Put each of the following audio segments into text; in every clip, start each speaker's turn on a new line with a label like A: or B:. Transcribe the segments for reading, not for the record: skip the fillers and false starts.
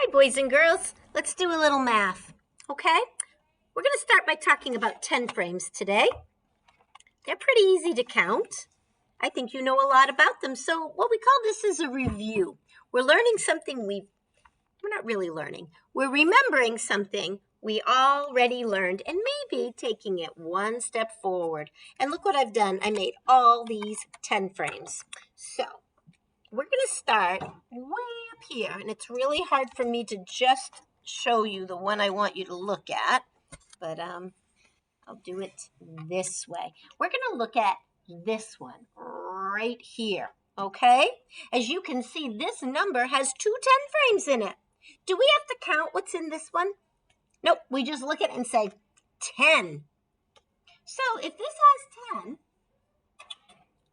A: Hi, boys and girls. Let's do a little math, okay? We're going to start by talking about 10 frames today. They're pretty easy to count. I think you know a lot about them. So what we call this is a review. We're learning something we're not really learning. We're remembering something we already learned and maybe taking it one step forward. And look what I've done. I made all these 10 frames. So we're going to start way up here, and it's really hard for me to just show you the one I want you to look at, but I'll do it this way. We're going to look at this one right here, okay? As you can see, this number has two 10 frames in it. Do we have to count what's in this one? Nope, we just look at it and say 10. So if this has 10,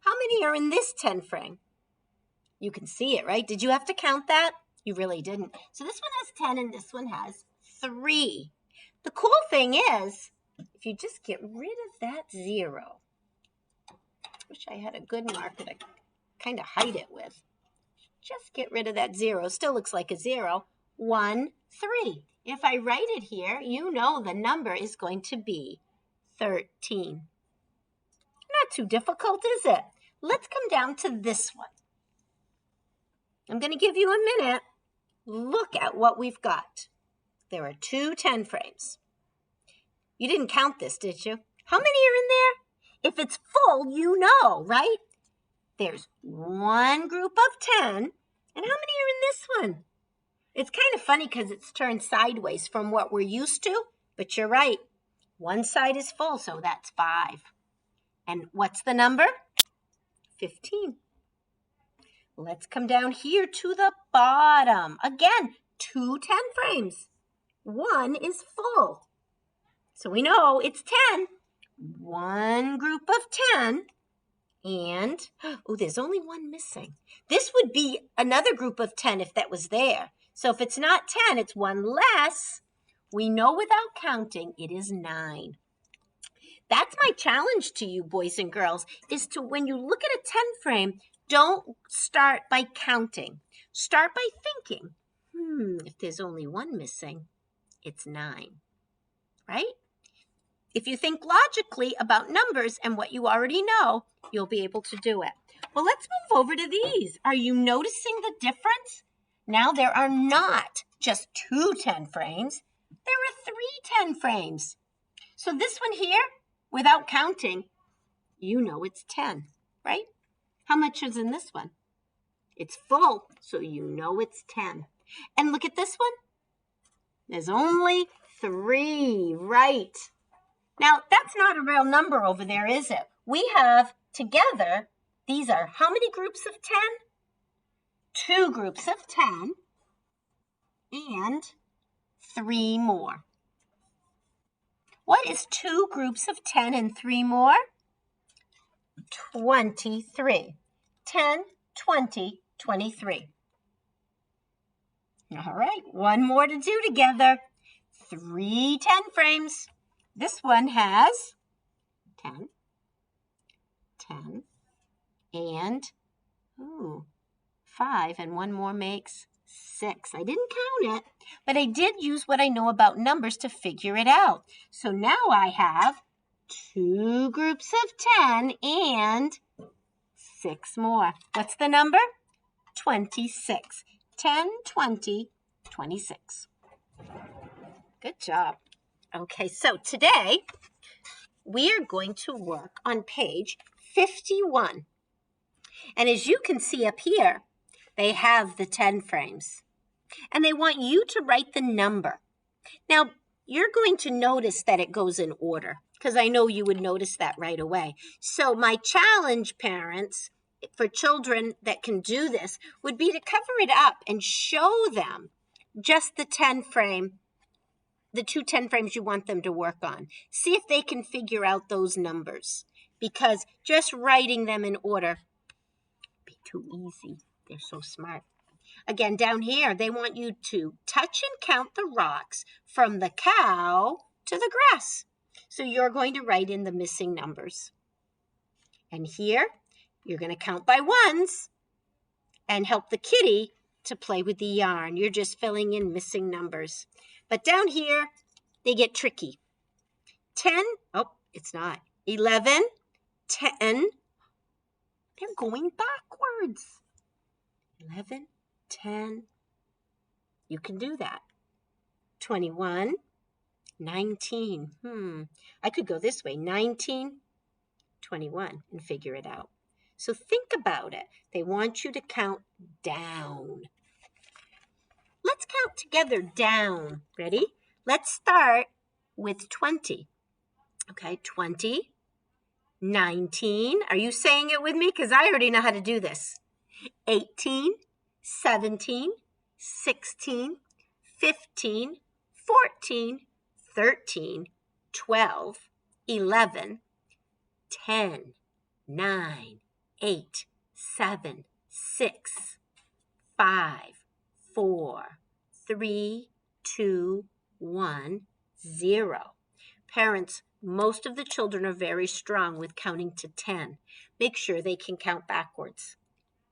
A: how many are in this 10 frame? You can see it, right? Did you have to count that? You really didn't. So this one has 10 and this one has 3. The cool thing is, if you just get rid of that 0, wish I had a good marker to kind of hide it with. Just get rid of that 0. Still looks like a 0. 1, 3. If I write it here, you know the number is going to be 13. Not too difficult, is it? Let's come down to this one. I'm going to give you a minute. Look at what we've got. There are two 10 frames. You didn't count this, did you? How many are in there? If it's full, you know, right? There's one group of 10. And how many are in this one? It's kind of funny because it's turned sideways from what we're used to. But you're right. One side is full, so that's 5. And what's the number? 15. Let's come down here to the bottom. Again, two 10 frames. One is full. So we know it's 10. One group of 10. And, oh, there's only one missing. This would be another group of 10 if that was there. So if it's not 10, it's one less. We know without counting, it is 9. That's my challenge to you, boys and girls, is to when you look at a 10 frame, don't start by counting. Start by thinking, if there's only one missing, it's 9, right? If you think logically about numbers and what you already know, you'll be able to do it. Well, let's move over to these. Are you noticing the difference? Now there are not just two 10 frames. There are 3 10 frames. So this one here, without counting, you know it's 10, right? How much is in this one? It's full, so you know it's 10. And look at this one. There's only 3, right? Now, that's not a real number over there, is it? We have together, these are how many groups of 10? 2 groups of 10 and 3 more. What is 2 groups of 10 and 3 more? 23. 10, 20, 23. All right, one more to do together. 3 10 frames. This one has 10, 10, and 5, and one more makes 6. I didn't count it, but I did use what I know about numbers to figure it out. So now I have 2 groups of 10 and 6 more. What's the number? 26. 10, 20, 26. Good job. Okay, so today we are going to work on page 51. And as you can see up here, they have the 10 frames. And they want you to write the number. Now, you're going to notice that it goes in order, because I know you would notice that right away. So my challenge, parents, for children that can do this, would be to cover it up and show them just the 10 frame, the 2 10 frames you want them to work on. See if they can figure out those numbers, because just writing them in order would be too easy. They're so smart. Again, down here, they want you to touch and count the rocks from the cow to the grass. So you're going to write in the missing numbers. And here, you're going to count by ones and help the kitty to play with the yarn. You're just filling in missing numbers. But down here, they get tricky. 10, oh, it's not. 11, 10, they're going backwards. 11, 10, you can do that. 21, 19, I could go this way, 19, 21, and figure it out. So think about it. They want you to count down. Let's count together down. Ready? Let's start with 20. Okay, 20, 19. Are you saying it with me? Because I already know how to do this. 18, 17, 16, 15, 14, 13, 12, 11, 10, 9, 8, 7, 6, 5, 4, 3, 2, 1, 0. Parents, most of the children are very strong with counting to 10. Make sure they can count backwards.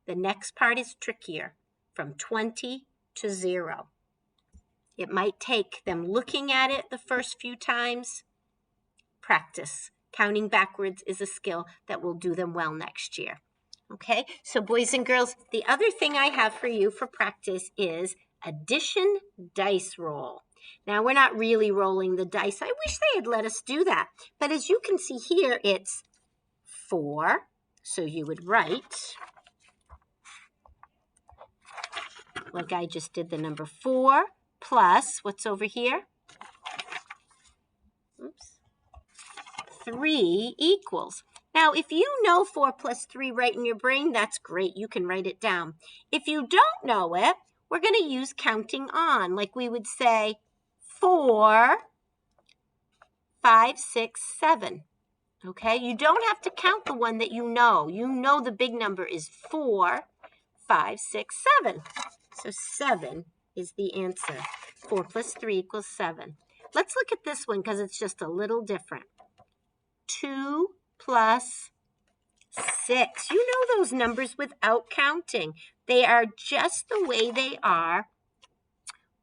A: The next part is trickier, from 20 to 0. It might take them looking at it the first few times. Practice. Counting backwards is a skill that will do them well next year. Okay, so boys and girls, the other thing I have for you for practice is addition dice roll. Now, we're not really rolling the dice. I wish they had let us do that. But as you can see here, it's 4. So you would write, like I just did, the number 4 plus, what's over here? Oops. 3 equals. Now, if you know 4 plus 3 right in your brain, that's great. You can write it down. If you don't know it, we're going to use counting on. Like we would say 4, 5, 6, 7. Okay? You don't have to count the one that you know. You know the big number is 4, 5, 6, 7. So 7 is the answer. 4 plus 3 equals 7. Let's look at this one because it's just a little different. 2 plus 6. You know those numbers without counting. They are just the way they are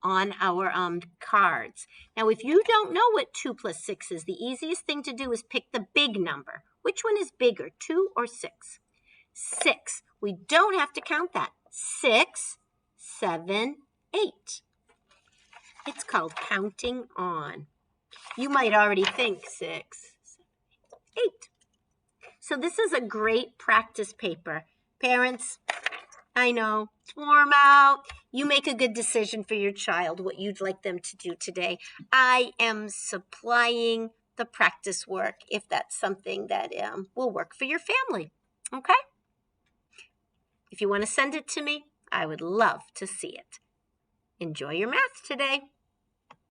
A: on our cards. Now, if you don't know what 2 plus 6 is, the easiest thing to do is pick the big number. Which one is bigger, 2 or 6? 6. We don't have to count that. 6, 7, 8. It's called counting on. You might already think 6, 7, 8. So this is a great practice paper. Parents, I know, it's warm out. You make a good decision for your child, what you'd like them to do today. I am supplying the practice work if that's something that will work for your family, okay? If you want to send it to me, I would love to see it. Enjoy your math today.